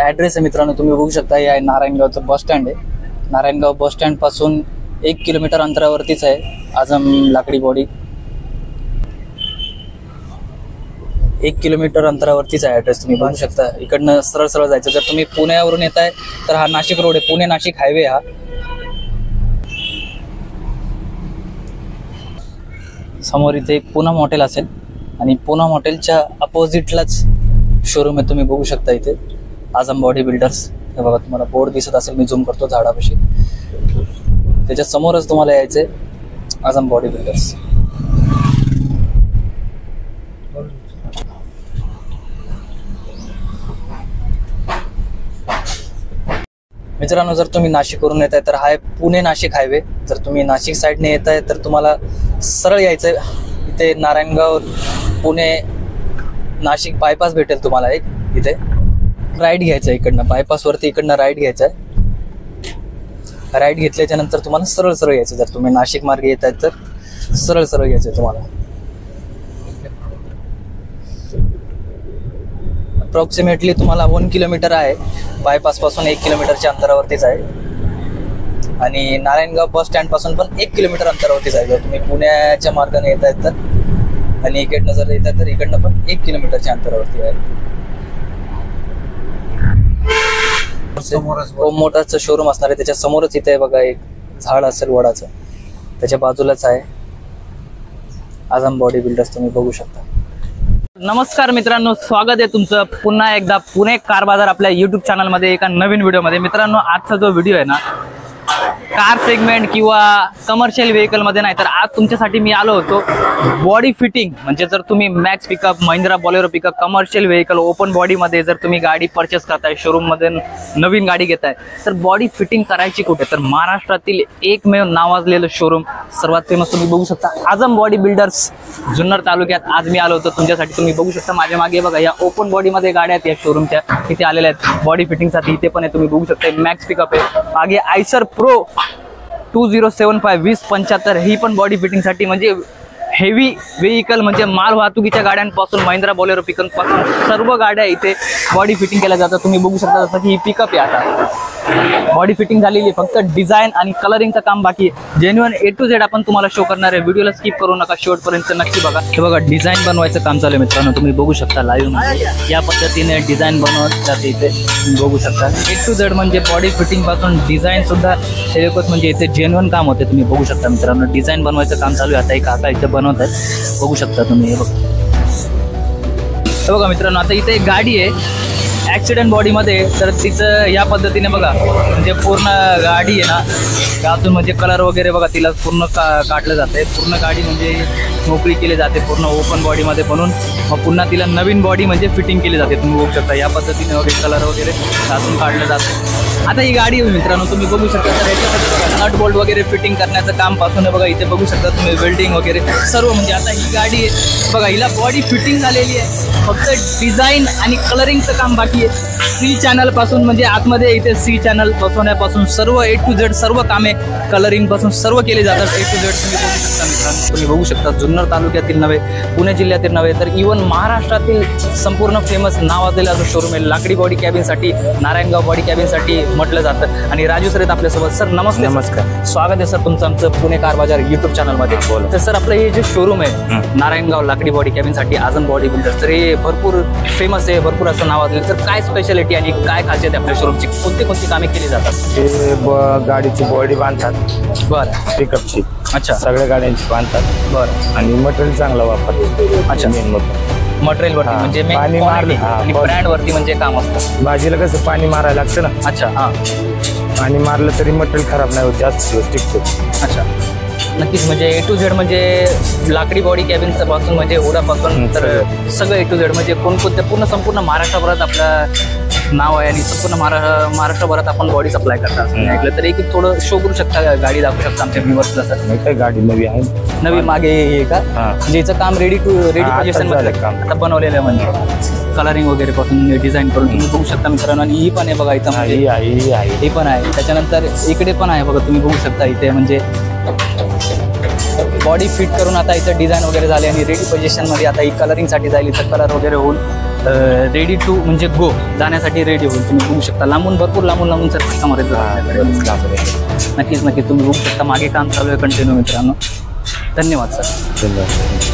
Address आहे मित्रांनो, तुम्ही बघू शकता. हे आहे नारायणगावचं बस स्टँड आहे. नारायणगाव बस स्टँड पासून 1 किलोमीटर अंतरावरतीच आहे आझम लाकडी बॉडी. 1 किलोमीटर अंतरावरतीच आहे ॲड्रेस. तुम्ही बघू शकता. इकडनं सरळ सरळ जायचं. जर तुम्ही पुण्यावरून येत आहे तर हा नाशिक रोड आहे, पुणे नाशिक हायवे. हा समोर इथे एक पूनम हॉटेल असेल आणि पूनम हॉटेलच्या अपोजिटलाच शोरूम आहे. तुम्ही बघू शकता इथे आझम बॉडी बिल्डर्स. हे बघा, तुम्हाला बोर्ड दिसत असेल, मी झूम करतो झाडापाशी. त्याच्या समोरच तुम्हाला यायचंय आझम बॉडी बिल्डर्स. मित्रांनो, जर तुम्ही नाशिकवरून येत आहे तर हा आहे पुणे नाशिक हायवे. जर तुम्ही नाशिक साईडने येत आहे तर तुम्हाला सरळ यायचंय. इथे नारायणगाव पुणे नाशिक बायपास भेटेल तुम्हाला. एक इथे राईट घ्यायचं आहे इकडनं, बायपासवरती इकडनं राईट घ्यायचं आहे. राईट घेतल्याच्या नंतर तुम्हाला सरळ सरळ यायचं. जर तुम्ही नाशिक मार्गे येत आहेत तर सरळ सरळ यायचं आहे तुम्हाला. अप्रॉक्सिमेटली तुम्हाला 1 किलोमीटर आहे. बायपास पासून 1 किलोमीटरच्या अंतरावरतीच आहे. आणि नारायणगाव बस स्टँड पासून पण 1 किलोमीटर अंतरावरतीच आहे. जर तुम्ही पुण्याच्या मार्गाने येत आहेत तर, आणि इकडनं जर येत आहे तर इकडनं पण 1 किलोमीटरच्या अंतरावरती आहे. ओम मोटर्सचं शोरूम असणार आहे. त्याच्या समोरच इथे बघा एक झाड असेल वडाचं, त्याच्या बाजूलाच आहे आझम बॉडी बिल्डर्स. तुम्ही बघू शकता. नमस्कार मित्रांनो, स्वागत आहे तुमचं पुन्हा एकदा पुणे कार बाजार आपल्या युट्यूब चॅनलमध्ये एका नवीन व्हिडिओमध्ये. मित्रांनो, आजचा जो व्हिडिओ आहे ना, कार सेगमेंट किंवा कमर्शियल व्हेकलमध्ये नाही, तर आज तुमच्यासाठी मी आलो होतो बॉडी फिटिंग. म्हणजे जर तुम्ही max pickup, Mahindra Bolero pickup, commercial vehicle open बॉडीमध्ये जर तुम्ही गाडी परचेस करताय, शोरूममध्ये नवीन गाडी घेताय, तर बॉडी फिटिंग करायची कुठे? तर महाराष्ट्रातील एकमेव नावाजलेलं शोरूम, सर्वात फेमस, तुम्ही बघू शकता आझम बॉडी बिल्डर्स, जुन्नर तालुक्यात आज मी आलो होतो तुमच्यासाठी. तुम्ही बघू शकता माझ्या मागे बघा, या ओपन बॉडीमध्ये गाड्या आहेत या शोरूमच्या, इथे आलेल्या आहेत बॉडी फिटिंगसाठी. इथे पण आहे, तुम्ही बघू शकता मॅक्स पिकअप आहे. मागे आयसर प्रो 2075 2075 ही पण बॉडी फिटिंगसाठी. म्हणजे हेवी व्हेकल म्हणजे माल वाहतुकीच्या गाड्यांपासून महिंद्रा बोलेरो पिकअप पासून सर्व गाड्या इथे बॉडी फिटिंग केल्या जातात. तुम्ही बघू शकता जसं की ही पिकअप आहे, आता बॉडी फिटिंग झालेली आहे. फक्त डिझाईन आणि कलरिंगचं काम बाकी आहे. जेन्युइन A to Z आपण तुम्हाला शो करणार आहे. व्हिडिओला स्किप करू नका, शेवटपर्यंत नक्की बघा. हे बघा, डिझाईन बनवायचं काम चालू आहे मित्रांनो. तुम्ही बघू शकता लाईव्ह मध्ये या पद्धतीने डिझाईन बनवत जाते इथे. तुम्ही बघू शकता A to Z म्हणजे बॉडी फिटिंग पासून डिझाईन सुद्धा एकच, म्हणजे इथे जेन्युइन काम होते. तुम्ही बघू शकता मित्रांनो, डिझाईन बनवायचं काम चालू आहे. आता एक काका इथे बनवत आहेत, बघू शकता तुम्ही. हे बघा मित्रांनो, आता इथे एक गाडी आहे ॲक्सिडेंट बॉडीमध्ये, तर तिचं या पद्धतीने बघा, म्हणजे पूर्ण गाडी आहे ना, अजून म्हणजे कलर वगैरे बघा, तिला पूर्ण काढलं जाते. पूर्ण गाडी म्हणजे मोकळी केली जाते पूर्ण ओपन बॉडीमध्ये बनून. मग पुन्हा तिला नवीन बॉडी म्हणजे फिटिंग केली जाते. तुम्ही बघू शकता या पद्धतीने वगैरे कलर वगैरे अजून काढलं जातं. आता ही गाडी मित्रांनो तुम्ही बघू शकता, तर याच्यामध्ये नट बोल्ट वगैरे फिटिंग करण्याचं काम पासून बघा, इथे बघू शकता तुम्ही वेल्डिंग वगैरे सर्व. म्हणजे आता ही गाडी बघा, हिला बॉडी फिटिंग झालेली आहे, फक्त डिझाईन आणि कलरिंगचं काम बाकी आहे. सी चॅनल पासून म्हणजे आतमध्ये इथे सी चॅनल बसवण्यापासून सर्व A to Z सर्व कामे कलरिंग पासून सर्व केले जातात. A to Z तुम्ही बघू शकता मित्रांनो. तुम्ही बघू शकता जुन्नर तालुक्यातील नव्हे, पुणे जिल्ह्यातील नव्हे, तर इव्हन महाराष्ट्रातील संपूर्ण फेमस नावाजलेला जो शोरूम आहे लाकडी बॉडी कॅबिनसाठी, नारायणगाव बॉडी कॅबिनसाठी म्हटलं जातं. आणि राजू सर आहेत आपल्यासोबत. सर नमस्ते. नमस्कार, स्वागत आहे सर तुमचं आमचं पुणे कार बाजार युट्यूब चॅनलमध्ये. तर सर आपलं हे जे शोरूम आहे नारायणगाव लाकडी बॉडी कॅबिनसाठी आझम बॉडी बिल्डर्स, तर हे भरपूर फेमस आहे, भरपूर असं नावाजलेलं. तर काय स्पेशालिटी आणि काय खासियत आहे आपल्या शोरूमची? कोणती कोणती कामे केली जातात? ते गाडीची बॉडी बांधतात. बरं. पिकअपची. अच्छा. सगळ्या गाड्यांची बांधतात. बरं. आणि मटेरियल चांगलं वापरतात. अच्छा. मेन मटेरियल वरती म्हणजे पाणी मारलं आणि ब्रँड वरती म्हणजे काम असतं. भाजीला कसं पाणी मारायला लागतं ना. अच्छा. हां. पाणी मारलं तरी मटेरियल खराब नाही होत, जास्त दिवस टिकतो. अच्छा, नक्कीच. म्हणजे A to Z म्हणजे लाकडी बॉडी कॅबिनचं पासून म्हणजे ओढापासून तर सगळं A to Z म्हणजे कोणकोणत्या पूर्ण संपूर्ण महाराष्ट्रभरात आपलं नाव आहे आणि संपूर्ण महाराष्ट्रभरात आपण बॉडी सप्लाय करतात असं ऐकलं. तर एक थोडं शो करू शकता, गाडी दाखवू शकता आमच्या व्ह्यूअर्सला सर? काय गाडी नवी आहे, नवी मागे हे का? म्हणजे याचं काम रेडी पोझिशन मध्ये आता बनवलेलं आहे. म्हणजे कलरिंग वगैरे पासून डिझाईन करून तुम्ही बघू शकता मित्रांनो. आणि ही पण आहे बघा इथं, हे पण आहे. त्याच्यानंतर इकडे पण आहे बघा, तुम्ही बघू शकता इथे म्हणजे बॉडी फिट करून आता इथं डिझाईन वगैरे झाले आणि रेडी पोझिशनमध्ये आता ही कलरिंगसाठी जाईल. इथं कलर वगैरे होऊन रेडी टू म्हणजे गो जाण्यासाठी रेडी होईल. तुम्ही बघू शकता लांबून भरपूर लांबून सर कस्टमर येतात. नक्कीच तुम्ही बघू शकता मागे काम चालू आहे कंटिन्यू मित्रांनो. धन्यवाद सर. धन्यवाद.